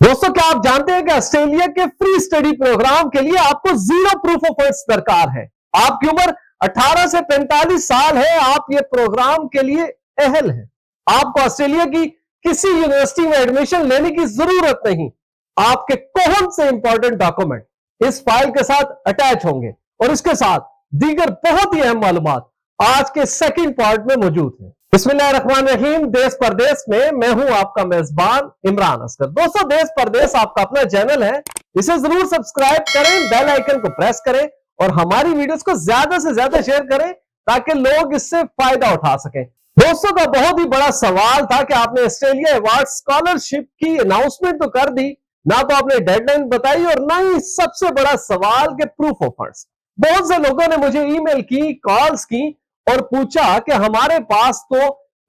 दोस्तों, क्या आप जानते हैं कि ऑस्ट्रेलिया के फ्री स्टडी प्रोग्राम के लिए आपको जीरो प्रूफ ऑफ फंड्स दरकार है। आपकी उम्र 18 से 45 साल है, आप ये प्रोग्राम के लिए अहल हैं। आपको ऑस्ट्रेलिया की किसी यूनिवर्सिटी में एडमिशन लेने की जरूरत नहीं। आपके कौन से इंपॉर्टेंट डॉक्यूमेंट इस फाइल के साथ अटैच होंगे और इसके साथ दीगर बहुत ही अहम मालूमात आज के सेकंड पार्ट में मौजूद है। बिस्मिल्लाहिर्रहमानिर्रहीम। देश परदेश में मैं हूं आपका मेजबान इमरान असगर। दोस्तों, देश परदेश आपका अपना चैनल है, इसे जरूर सब्सक्राइब करें, बेल आइकन को प्रेस करें और हमारी वीडियोस को ज्यादा से ज्यादा शेयर करें ताकि लोग इससे फायदा उठा सकें। दोस्तों का बहुत ही बड़ा सवाल था कि आपने ऑस्ट्रेलिया अवार्ड स्कॉलरशिप की अनाउंसमेंट तो कर दी, ना तो आपने डेडलाइन बताई और ना ही सबसे बड़ा सवाल के प्रूफ ऑफ फंड्स। बहुत से लोगों ने मुझे ईमेल की, कॉल्स की और पूछा कि हमारे पास तो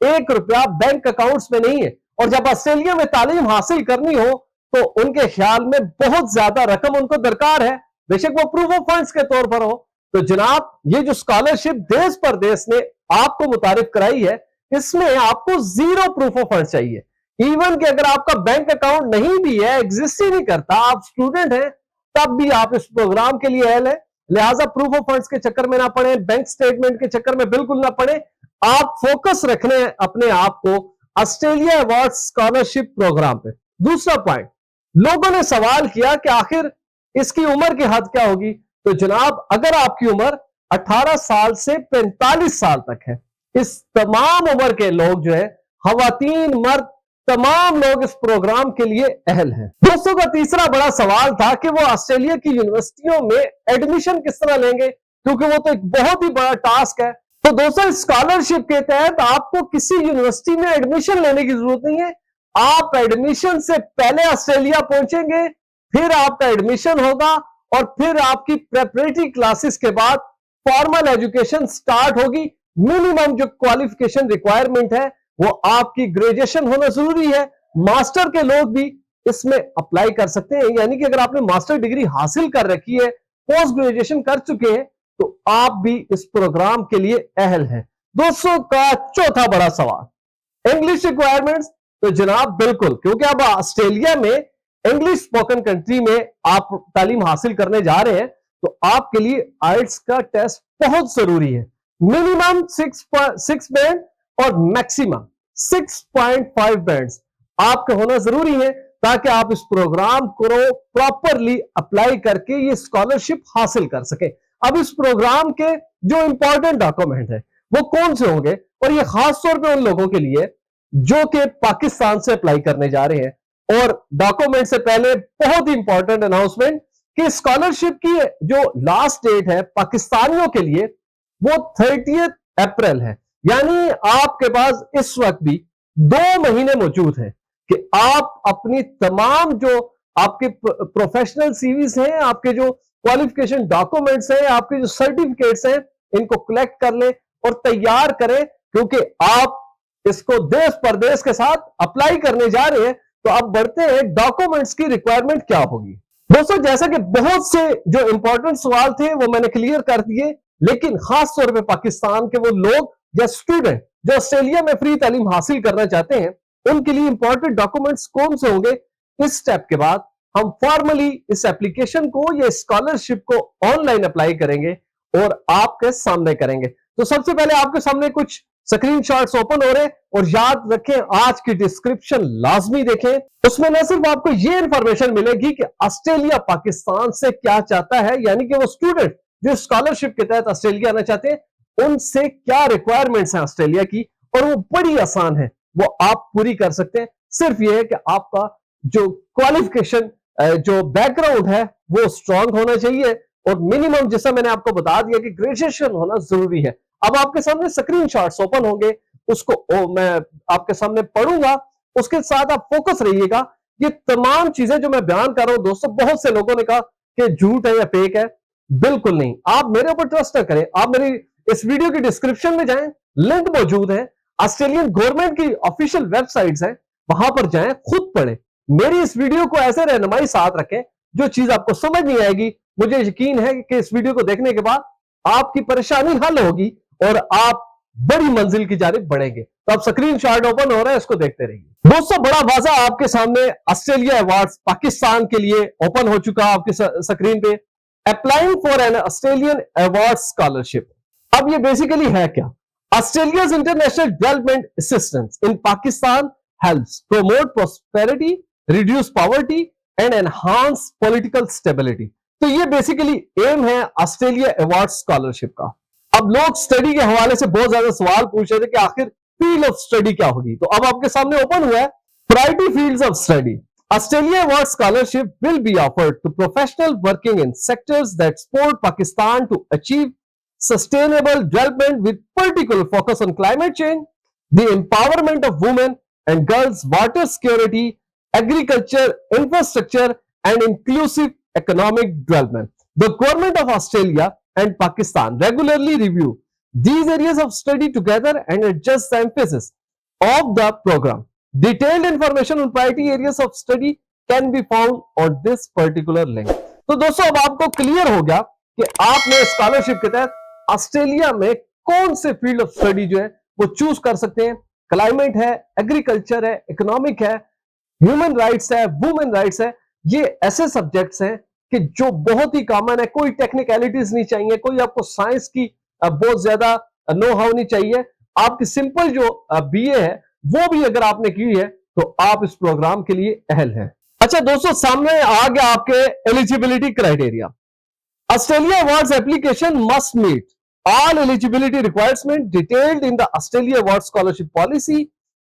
1 रुपया बैंक अकाउंट्स में नहीं है और जब ऑस्ट्रेलिया में तालीम हासिल करनी हो तो उनके ख्याल में बहुत ज्यादा रकम उनको दरकार है, बेशक वो प्रूफ ऑफ फंड्स के तौर पर हो। तो जनाब, ये जो स्कॉलरशिप देश परदेश ने आपको मुतारिफ कराई है, इसमें आपको जीरो प्रूफ ऑफ फंड्स चाहिए। इवन कि अगर आपका बैंक अकाउंट नहीं भी है, एग्जिस्ट ही नहीं करता, आप स्टूडेंट हैं, तब भी आप इस प्रोग्राम के लिए अहल है। लिहाजा प्रूफ ऑफ फंड्स के चक्कर में ना पड़े, बैंक स्टेटमेंट के चक्कर में बिल्कुल ना पड़े। आप फोकस रखने अपने आप को ऑस्ट्रेलिया अवार्ड स्कॉलरशिप प्रोग्राम पे। दूसरा पॉइंट, लोगों ने सवाल किया कि आखिर इसकी उम्र की हद क्या होगी। तो जनाब, अगर आपकी उम्र 18 साल से 45 साल तक है, इस तमाम उम्र के लोग जो है, खवातीन मर्द, तमाम लोग इस प्रोग्राम के लिए अहल हैं। दोस्तों का तीसरा बड़ा सवाल था कि वो ऑस्ट्रेलिया की यूनिवर्सिटियों में एडमिशन किस तरह लेंगे, क्योंकि वो तो एक बहुत ही बड़ा टास्क है। तो दोस्तों, स्कॉलरशिप के तहत आपको किसी यूनिवर्सिटी में एडमिशन लेने की जरूरत नहीं है। आप एडमिशन से पहले ऑस्ट्रेलिया पहुंचेंगे, फिर आपका एडमिशन होगा और फिर आपकी प्रेपरेटरी क्लासेस के बाद फॉर्मल एजुकेशन स्टार्ट होगी। मिनिमम जो क्वालिफिकेशन रिक्वायरमेंट है वो आपकी ग्रेजुएशन होना जरूरी है। मास्टर के लोग भी इसमें अप्लाई कर सकते हैं, यानी कि अगर आपने मास्टर डिग्री हासिल कर रखी है, पोस्ट ग्रेजुएशन कर चुके हैं, तो आप भी इस प्रोग्राम के लिए अहल हैं। दोस्तों का चौथा बड़ा सवाल, इंग्लिश रिक्वायरमेंट्स। तो जनाब बिल्कुल, क्योंकि अब ऑस्ट्रेलिया में इंग्लिश स्पोकन कंट्री में आप तालीम हासिल करने जा रहे हैं, तो आपके लिए आइल्स का टेस्ट बहुत जरूरी है। मिनिमम 6 बैंड और मैक्सिमम 6.5 बैंड्स आपके होना जरूरी है ताकि आप इस प्रोग्राम को प्रॉपरली अप्लाई करके ये स्कॉलरशिप हासिल कर सके। अब इस प्रोग्राम के जो इंपॉर्टेंट डॉक्यूमेंट है वो कौन से होंगे, और ये खास तौर पे उन लोगों के लिए जो कि पाकिस्तान से अप्लाई करने जा रहे हैं। और डॉक्यूमेंट से पहले बहुत ही इंपॉर्टेंट अनाउंसमेंट कि स्कॉलरशिप की जो लास्ट डेट है पाकिस्तानियों के लिए वो 30 अप्रैल है, यानी आपके पास इस वक्त भी 2 महीने मौजूद हैं कि आप अपनी तमाम जो आपके प्रोफेशनल सीवीज हैं, आपके जो क्वालिफिकेशन डॉक्यूमेंट्स हैं, आपके जो सर्टिफिकेट्स हैं, इनको कलेक्ट कर लें और तैयार करें, क्योंकि आप इसको देश परदेश के साथ अप्लाई करने जा रहे हैं। तो अब बढ़ते हैं डॉक्यूमेंट्स की रिक्वायरमेंट क्या होगी। दोस्तों, जैसा कि बहुत से जो इंपॉर्टेंट सवाल थे वो मैंने क्लियर कर दिए, लेकिन खास तौर पे पाकिस्तान के वो लोग या स्टूडेंट जो ऑस्ट्रेलिया में फ्री तालीम हासिल करना चाहते हैं, उनके लिए इंपॉर्टेंट डॉक्यूमेंट्स कौन से होंगे, इस स्टेप के बाद हम फॉर्मली इस एप्लीकेशन को या स्कॉलरशिप को ऑनलाइन अप्लाई करेंगे और आपके सामने करेंगे। तो सबसे पहले आपके सामने कुछ स्क्रीनशॉट्स ओपन हो रहे हैं और याद रखें, आज की डिस्क्रिप्शन लाजमी देखें, उसमें न सिर्फ आपको यह इंफॉर्मेशन मिलेगी कि ऑस्ट्रेलिया पाकिस्तान से क्या चाहता है, यानी कि वो स्टूडेंट जो स्कॉलरशिप के तहत ऑस्ट्रेलिया आना चाहते हैं उनसे क्या रिक्वायरमेंट्स हैं ऑस्ट्रेलिया की, और वो बड़ी आसान है, वो आप पूरी कर सकते हैं। सिर्फ ये है कि आपका जो क्वालिफिकेशन जो बैकग्राउंड है वो स्ट्रांग होना चाहिए और मिनिमम, जैसा मैंने आपको बता दिया कि ग्रेजुएशन होना जरूरी है। अब आपके सामने स्क्रीनशॉट्स ओपन होंगे, उसको मैं आपके सामने पढ़ूंगा, उसके साथ आप फोकस रहिएगा। ये तमाम चीजें जो मैं बयान कर रहा हूं दोस्तों, बहुत से लोगों ने कहा कि झूठ है या फेक है, बिल्कुल नहीं। आप मेरे ऊपर ट्रस्ट न करें, आप मेरी इस वीडियो की डिस्क्रिप्शन में जाएं, लिंक मौजूद है, ऑस्ट्रेलियन गवर्नमेंट की ऑफिशियल वेबसाइट्स है, वहां पर जाएं, खुद पढ़ें। मेरी इस वीडियो को ऐसे रहनुमाई साथ रखें, जो चीज आपको समझ नहीं आएगी, मुझे यकीन है कि इस वीडियो को देखने के बाद आपकी परेशानी हल होगी और आप बड़ी मंजिल की जानिब बढ़ेंगे। तो अब स्क्रीन शॉट ओपन हो रहा है, इसको देखते रहिए। दोस्तों, बड़ा वाज़ा आपके सामने ऑस्ट्रेलिया अवार्ड्स पाकिस्तान के लिए ओपन हो चुका है आपके स्क्रीन पे। Applying for an Australian award scholarship. अब ये बेसिकली है क्या? Australia's international development assistance in Pakistan helps promote prosperity, reduce poverty and enhance political stability। तो ये बेसिकली एम है ऑस्ट्रेलिया अवार्ड स्कॉलरशिप का। अब लोग स्टडी के हवाले से बहुत ज्यादा सवाल पूछ रहे थे कि आखिर फील्ड ऑफ स्टडी क्या होगी, तो अब आपके सामने ओपन हुआ है priority fields of study. Australia Award Scholarship will be offered to professionals working in sectors that support Pakistan to achieve sustainable development with particular focus on climate change, the empowerment of women and girls, water security, agriculture, infrastructure, and inclusive economic development। The government of Australia and Pakistan regularly review these areas of study together and adjust the emphasis of the program। Detailed information on priority areas of study can be found on this particular link। तो दोस्तों, अब आपको clear हो गया कि आपने scholarship के तहत ऑस्ट्रेलिया में कौन से फील्ड ऑफ स्टडी जो है वो चूज कर सकते हैं। क्लाइमेट है, एग्रीकल्चर है, इकोनॉमिक है, ह्यूमन राइट्स है, वुमेन राइट्स है। ये ऐसे सब्जेक्ट्स हैं कि जो बहुत ही कॉमन है, कोई टेक्निकलिटीज नहीं चाहिए, कोई आपको साइंस की बहुत ज्यादा नो हाउ नहीं चाहिए। आपकी सिंपल जो बीए है वो भी अगर आपने की है तो आप इस प्रोग्राम के लिए अहल हैं। अच्छा दोस्तों, सामने आ गया आपके eligibility criteria. Australia awards application must meet all eligibility requirements detailed in the Australia Award Scholarship Policy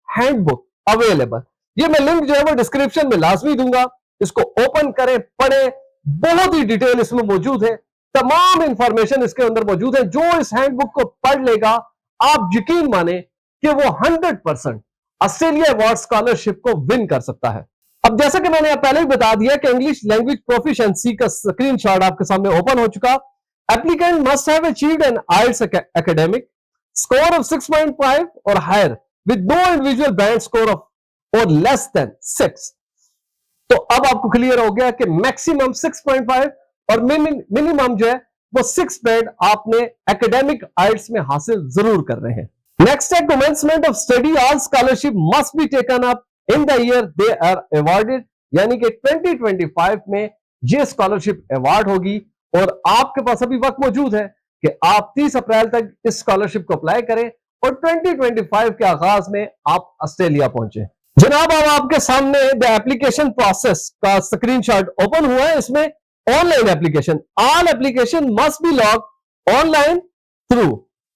Handbook available। ये मैं लिंक जो है वो डिस्क्रिप्शन में लाजमी दूंगा, इसको ओपन करें, पढ़ें, बहुत ही डिटेल इसमें मौजूद है, तमाम इंफॉर्मेशन इसके अंदर मौजूद है। जो इस हैंडबुक को पढ़ लेगा, आप यकीन माने कि वो 100% ऑस्ट्रेलिया अवार्ड स्कॉलरशिप को विन कर सकता है। अब जैसा कि मैंने पहले ही बता दिया कि इंग्लिश लैंग्वेज प्रोफिशिएंसी का स्क्रीनशॉट आपके सामने ओपन हो चुका। Applicant must have achieved an IELTS academic score of 6.5 or higher with no individual band score of or less than 6। तो अब आपको क्लियर हो गया कि मैक्सिमम 6.5 और मिनिमम जो है वो 6 बैंड आपने एकेडमिक आइल्स में हासिल जरूर कर रहे हैं। नेक्स्ट है commencement of study. All scholarship must be taken up in the year they are awarded, यानी कि 2025 में ये स्कॉलरशिप अवार्ड होगी और आपके पास अभी वक्त मौजूद है कि आप 30 अप्रैल तक इस स्कॉलरशिप को अप्लाई करें और 2025 के आगाज में आप ऑस्ट्रेलिया पहुंचे। जनाब, अब आपके सामने द एप्लीकेशन प्रोसेस का स्क्रीनशॉट ओपन हुआ है। इसमें online application, all application must be log online through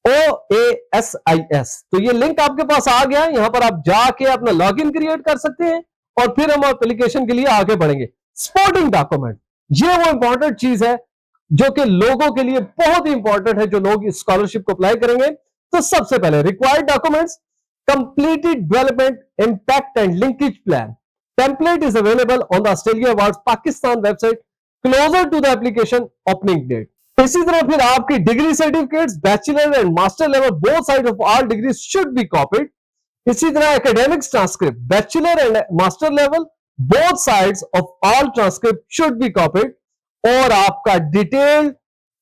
OASIS। तो ये लिंक आपके पास आ गया, यहां पर आप जाके अपना लॉगिन क्रिएट कर सकते हैं और फिर हम एप्लीकेशन के लिए आगे बढ़ेंगे। सपोर्टिंग डॉक्यूमेंट, ये वो इंपॉर्टेंट चीज है जो कि लोगों के लिए बहुत ही इंपॉर्टेंट है जो लोग इस स्कॉलरशिप को अप्लाई करेंगे। तो सबसे पहले required documents, completed development impact and linkage plan. Template is available on the Australia awards Pakistan website closer to the application opening date. इसी तरह फिर आपकी degree certificates, bachelor and master level both side of all degree should be copied. इसी तरह academics transcript, bachelor and master level both sides of all transcript should be copied. और आपका detail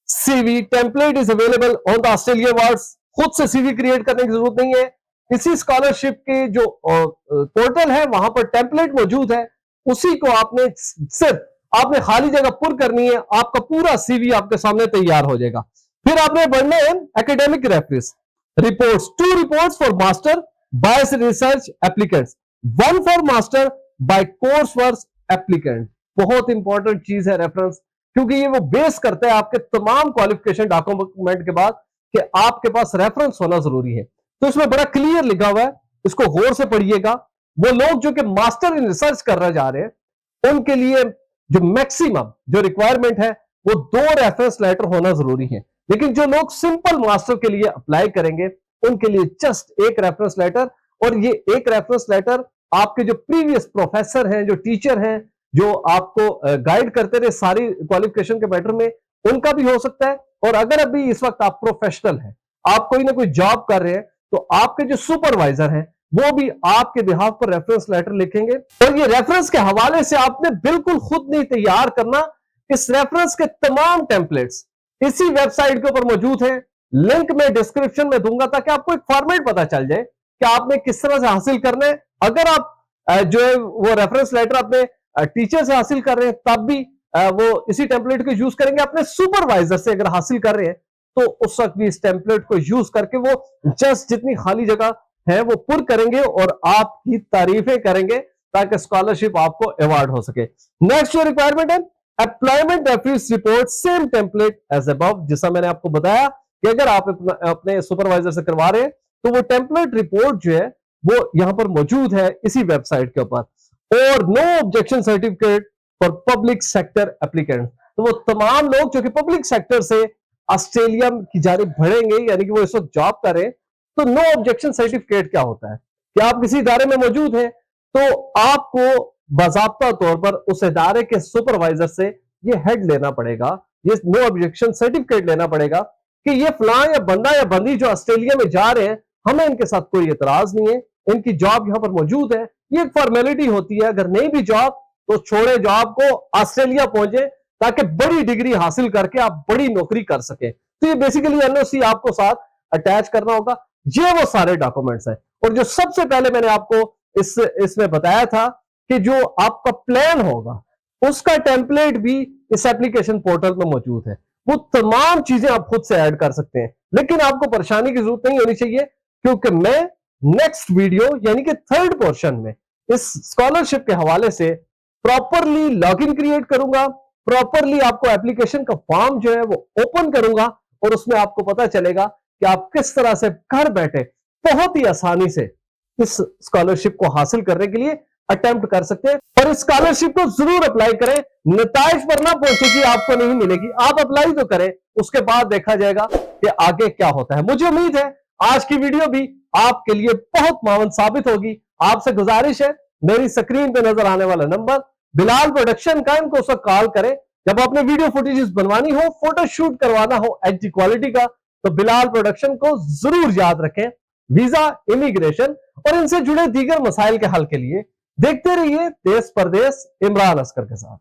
CV template is available on the Australia awards. खुद से CV create करने की जरूरत नहीं है, इसी स्कॉलरशिप के जो पोर्टल है वहां पर टेम्पलेट मौजूद है, उसी को आपने सिर्फ आपने खाली जगह पुर करनी है, आपका पूरा सीवी आपके सामने तैयार हो जाएगा। फिर आपने बढ़ना है academic reference reports, 2 reports for master bye research applicants, 1 for master bye course work applicant. बहुत इंपॉर्टेंट चीज है रेफरेंस, क्योंकि ये वो बेस करता है आपके तमाम क्वालिफिकेशन डॉक्यूमेंट के बाद कि आपके पास रेफरेंस होना जरूरी है। तो इसमें बड़ा क्लियर लिखा हुआ है, इसको गौर से पढ़िएगा। वो लोग जो कि मास्टर इन रिसर्च करना जा रहे हैं उनके लिए जो मैक्सिमम जो रिक्वायरमेंट है वो 2 रेफरेंस लेटर होना जरूरी है, लेकिन जो लोग सिंपल मास्टर के लिए अप्लाई करेंगे उनके लिए जस्ट 1 रेफरेंस लेटर। और ये 1 रेफरेंस लेटर आपके जो प्रीवियस प्रोफेसर हैं, जो टीचर हैं, जो आपको गाइड करते रहे सारी क्वालिफिकेशन के मैटर में, उनका भी हो सकता है। और अगर अभी इस वक्त आप प्रोफेशनल हैं, आप कोई ना कोई जॉब कर रहे हैं, तो आपके जो सुपरवाइजर हैं वो भी आपके बिहाफ पर रेफरेंस लेटर लिखेंगे। और ये रेफरेंस के हवाले से आपने बिल्कुल खुद नहीं तैयार करना। इस रेफरेंस के तमाम टेम्पलेट्स इसी वेबसाइट के ऊपर मौजूद हैं। लिंक मैं डिस्क्रिप्शन में दूंगा ताकि आपको एक फॉर्मेट पता चल जाए कि आपने किस तरह से हासिल करना है। अगर आप जो है वो रेफरेंस लेटर अपने टीचर से हासिल कर रहे हैं तब भी वो इसी टेम्पलेट को यूज करेंगे। अपने सुपरवाइजर से अगर हासिल कर रहे हैं तो उस वक्त भी इस टेम्पलेट को यूज करके वो जस्ट जितनी खाली जगह है वो पुर करेंगे और आपकी तारीफें करेंगे ताकि स्कॉलरशिप आपको अवार्ड हो सके। नेक्स्ट जो रिक्वायरमेंट है, employment reference report same template as above. जैसा मैंने आपको बताया कि अगर आप अपने सुपरवाइजर से करवा रहे हैं तो वो टेम्पलेट रिपोर्ट जो है वो यहां पर मौजूद है इसी वेबसाइट के ऊपर। और no objection certificate for public sector applicant, तो वो तमाम लोग जो कि पब्लिक सेक्टर से ऑस्ट्रेलिया की जानिब बढ़ेंगे, यानी कि वो इस वक्त जॉब करें, तो नो ऑब्जेक्शन सर्टिफिकेट क्या होता है कि आप किसी इदारे में मौजूद हैं तो आपको बाज़ाब्ता तौर पर उस इदारे के सुपरवाइजर से ये हेड लेना पड़ेगा, ये नो ऑब्जेक्शन सर्टिफिकेट लेना पड़ेगा कि ये फलां या बंदा या बंदी जो ऑस्ट्रेलिया में जा रहे हैं, हमें इनके साथ कोई एतराज नहीं है, इनकी जॉब यहां पर मौजूद है। ये एक फॉर्मेलिटी होती है, अगर नहीं भी जॉब तो छोड़े जॉब को, ऑस्ट्रेलिया पहुंचे ताकि बड़ी डिग्री हासिल करके आप बड़ी नौकरी कर सके। तो ये बेसिकली एनओसी आपको साथ अटैच करना होगा। ये वो सारे डॉक्यूमेंट्स हैं। और जो सबसे पहले मैंने आपको इसमें बताया था कि जो आपका प्लान होगा उसका टेम्पलेट भी इस एप्लीकेशन पोर्टल में मौजूद है। वो तमाम चीजें आप खुद से ऐड कर सकते हैं, लेकिन आपको परेशानी की जरूरत नहीं होनी चाहिए क्योंकि मैं नेक्स्ट वीडियो यानी कि थर्ड पोर्शन में इस स्कॉलरशिप के हवाले से प्रॉपरली लॉगिन क्रिएट करूंगा, प्रॉपरली आपको एप्लीकेशन का फॉर्म जो है वो ओपन करूंगा और उसमें आपको पता चलेगा कि आप किस तरह से घर बैठे बहुत ही आसानी से इस स्कॉलरशिप को हासिल करने के लिए अटेम्प्ट कर सकते हैं। और इस स्कॉलरशिप को जरूर अप्लाई करें, नताइज पर ना पहुंचे कि आपको नहीं मिलेगी, आप अप्लाई तो करें, उसके बाद देखा जाएगा कि आगे क्या होता है। मुझे उम्मीद है आज की वीडियो भी आपके लिए बहुत मावन साबित होगी। आपसे गुजारिश है, मेरी स्क्रीन पे नजर आने वाला नंबर बिलाल प्रोडक्शन का, इनको उसका कॉल करें। जब आपने वीडियो फुटेजेस बनवानी हो, फोटो शूट करवाना हो एचडी क्वालिटी का, तो बिलाल प्रोडक्शन को जरूर याद रखें। वीजा, इमिग्रेशन और इनसे जुड़े दीगर मसाइल के हल के लिए देखते रहिए देश परदेश इमरान अस्कर के साथ।